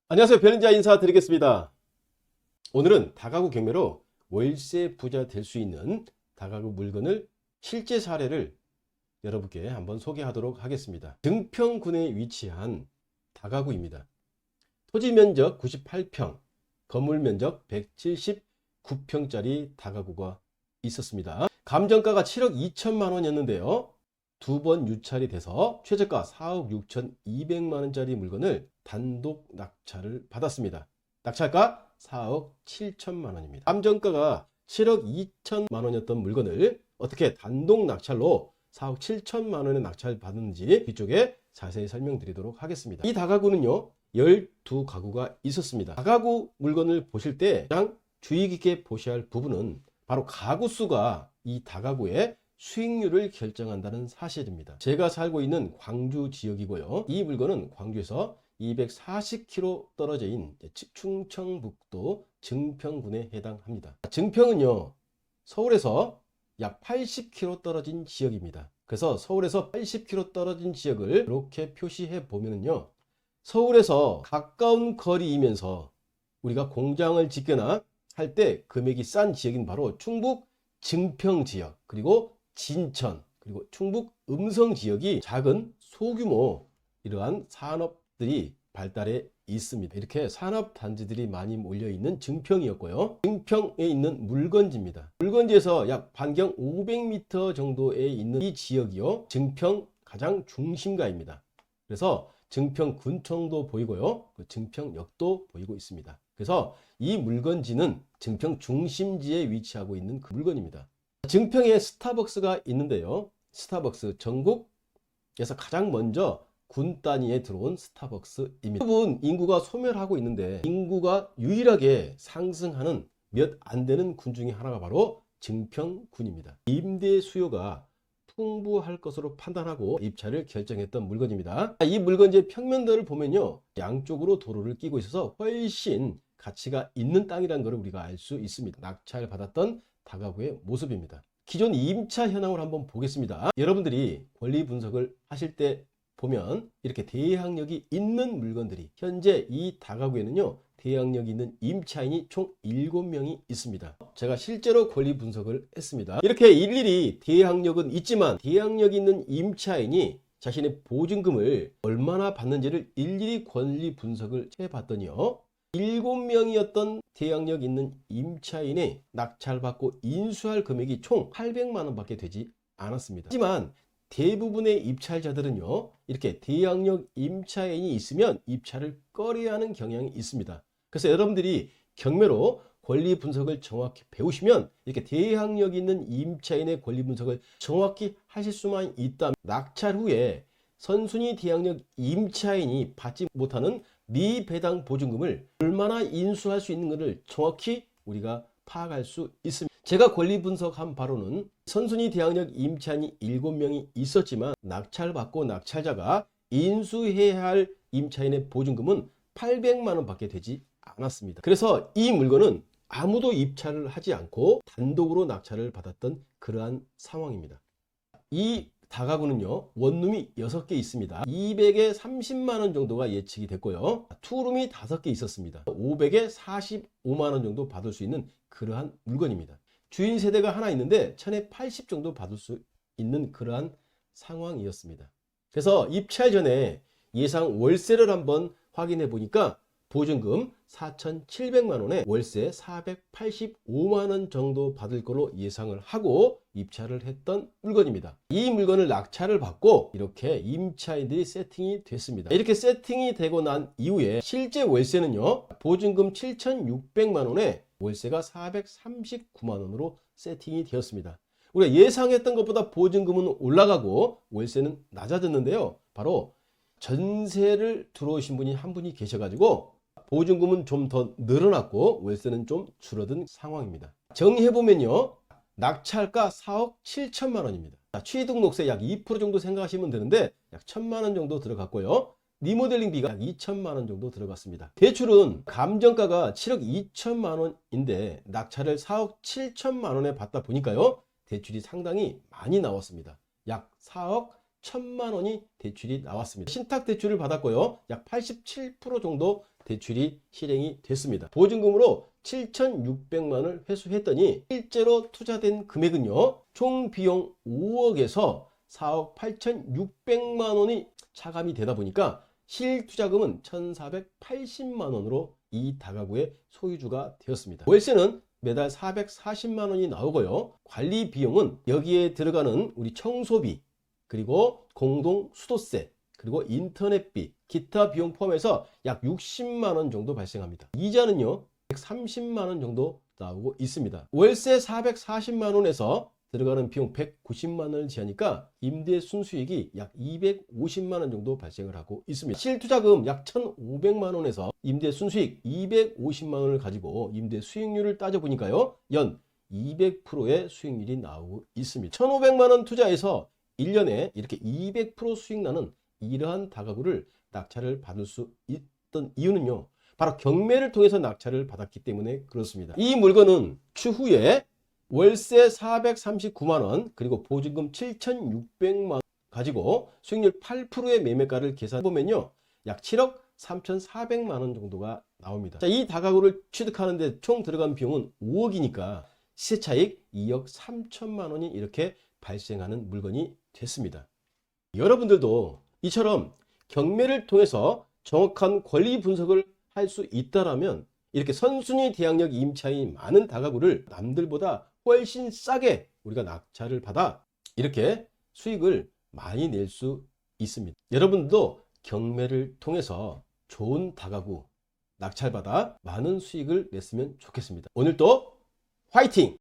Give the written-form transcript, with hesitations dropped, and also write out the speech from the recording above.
안녕하세요. 변인자 인사드리겠습니다. 오늘은 다가구 경매로 월세 부자 될 수 있는 다가구 물건을 실제 사례를 여러분께 한번 소개하도록 하겠습니다. 증평군에 위치한 다가구입니다. 토지 면적 98평, 건물 면적 179평짜리 다가구가 있었습니다. 감정가가 7억 2천만 원이었는데요. 두 번 유찰이 돼서 최저가 4억 6,200만 원짜리 물건을 단독 낙찰을 받았습니다. 낙찰가 4억 7천만 원입니다. 감정가가 7억 2천만 원이었던 물건을 어떻게 단독 낙찰로 4억 7천만 원에 낙찰 받았는지 뒤쪽에 자세히 설명드리도록 하겠습니다. 이 다가구는요 12가구가 있었습니다. 다가구 물건을 보실 때 가장 주의 깊게 보셔야 할 부분은 바로 가구 수가 이 다가구의 수익률을 결정한다는 사실입니다. 제가 살고 있는 광주 지역이고요. 이 물건은 광주에서 240km 떨어져 있는 충청북도 증평군에 해당합니다. 증평은요 서울에서 약 80km 떨어진 지역입니다. 그래서 서울에서 80km 떨어진 지역을 이렇게 표시해 보면요 서울에서 가까운 거리이면서 우리가 공장을 짓거나 할 때 금액이 싼 지역인 바로 충북 증평 지역, 그리고 진천, 그리고 충북 음성 지역이 작은 소규모 이러한 산업들이 발달해 있습니다. 이렇게 산업단지들이 많이 몰려있는 증평이었고요. 증평에 있는 물건지입니다. 물건지에서 약 반경 500m 정도에 있는 이 지역이요 증평 가장 중심가입니다. 그래서 증평군청도 보이고요, 증평역도 보이고 있습니다. 그래서 이 물건지는 증평 중심지에 위치하고 있는 그 물건입니다. 증평에 스타벅스가 있는데요, 스타벅스 전국에서 가장 먼저 군 단위에 들어온 스타벅스입니다. 대부분 인구가 소멸하고 있는데 인구가 유일하게 상승하는 몇 안 되는 군 중에 하나가 바로 증평군입니다. 임대 수요가 풍부할 것으로 판단하고 입찰을 결정했던 물건입니다. 이 물건지의 평면도를 보면요 양쪽으로 도로를 끼고 있어서 훨씬 가치가 있는 땅이라는 것을 우리가 알 수 있습니다. 낙찰 받았던 다가구의 모습입니다. 기존 임차 현황을 한번 보겠습니다. 여러분들이 권리 분석을 하실 때 보면 이렇게 대항력이 있는 물건들이, 현재 이 다가구에는요 대항력이 있는 임차인이 총 7명이 있습니다. 제가 실제로 권리 분석을 했습니다. 이렇게 일일이 대항력은 있지만 대항력 있는 임차인이 자신의 보증금을 얼마나 받는지를 일일이 권리 분석을 해봤더니요 7명이었던 대항력 있는 임차인이 낙찰받고 인수할 금액이 총 800만 원 밖에 되지 않았습니다. 하지만 대부분의 입찰자들은요 이렇게 대항력 임차인이 있으면 입찰을 꺼려야 하는 경향이 있습니다. 그래서 여러분들이 경매로 권리 분석을 정확히 배우시면 이렇게 대항력 있는 임차인의 권리 분석을 정확히 하실 수만 있다면 낙찰 후에 선순위 대항력 임차인이 받지 못하는 미배당 보증금을 얼마나 인수할 수 있는 것을 정확히 우리가 파악할 수 있습니다. 제가 권리 분석한 바로는 선순위 대항력 임차인이 7명이 있었지만 낙찰받고 낙찰자가 인수해야 할 임차인의 보증금은 800만 원 밖에 되지 않았습니다. 그래서 이 물건은 아무도 입찰을 하지 않고 단독으로 낙찰을 받았던 그러한 상황입니다. 이 다가구는요 원룸이 6개 있습니다. 200에 30만 원 정도가 예측이 됐고요, 투룸이 5개 있었습니다. 500에 45만 원 정도 받을 수 있는 그러한 물건입니다. 주인 세대가 하나 있는데 1000에 80 정도 받을 수 있는 그러한 상황이었습니다. 그래서 입찰 전에 예상 월세를 한번 확인해 보니까 보증금 4,700만 원에 월세 485만 원 정도 받을 걸로 예상을 하고 입찰을 했던 물건입니다. 이 물건을 낙찰을 받고 이렇게 임차인들이 세팅이 됐습니다. 이렇게 세팅이 되고 난 이후에 실제 월세는요 보증금 7,600만 원에 월세가 439만 원으로 세팅이 되었습니다. 우리가 예상했던 것보다 보증금은 올라가고 월세는 낮아졌는데요, 바로 전세를 들어오신 분이 한 분이 계셔가지고 보증금은 좀 더 늘어났고 월세는 좀 줄어든 상황입니다. 정리해보면요 낙찰가 4억 7천만 원입니다. 취등록세 약 2% 정도 생각하시면 되는데 약 1,000만 원 정도 들어갔고요, 리모델링비가 약 2천만 원 정도 들어갔습니다. 대출은 감정가가 7억 2천만 원인데 낙찰을 4억 7천만 원에 받다 보니까요 대출이 상당히 많이 나왔습니다. 약 4억 1,000만 원이 대출이 나왔습니다. 신탁 대출을 받았고요 약 87% 정도 대출이 실행이 됐습니다. 보증금으로 7,600만 원을 회수했더니 실제로 투자된 금액은요, 총 비용 5억에서 4억 8,600만 원이 차감이 되다 보니까 실투자금은 1,480만 원으로 이 다가구의 소유주가 되었습니다. 월세는 매달 440만 원이 나오고요. 관리 비용은 여기에 들어가는 우리 청소비, 그리고 공동 수도세, 그리고 인터넷비, 기타 비용 포함해서 약 60만 원 정도 발생합니다. 이자는요, 130만 원 정도 나오고 있습니다. 월세 440만 원에서 들어가는 비용 190만 원을 제하니까 임대 순수익이 약 250만 원 정도 발생을 하고 있습니다. 실투자금 약 1,500만 원에서 임대 순수익 250만 원을 가지고 임대 수익률을 따져보니까요, 연 200%의 수익률이 나오고 있습니다. 1,500만 원 투자해서 1년에 이렇게 200% 수익 나는 이러한 다가구를 낙찰을 받을 수 있던 이유는요, 바로 경매를 통해서 낙찰을 받았기 때문에 그렇습니다. 이 물건은 추후에 월세 439만 원, 그리고 보증금 7,600만 원 가지고 수익률 8%의 매매가를 계산해보면요, 약 7억 3,400만 원 정도가 나옵니다. 자, 이 다가구를 취득하는데 총 들어간 비용은 5억이니까 시세차익 2억 3천만 원이 이렇게 발생하는 물건이 됐습니다. 여러분들도 이처럼 경매를 통해서 정확한 권리 분석을 할 수 있다라면 이렇게 선순위 대항력 임차인이 많은 다가구를 남들보다 훨씬 싸게 우리가 낙찰을 받아 이렇게 수익을 많이 낼 수 있습니다. 여러분도 경매를 통해서 좋은 다가구 낙찰받아 많은 수익을 냈으면 좋겠습니다. 오늘도 화이팅!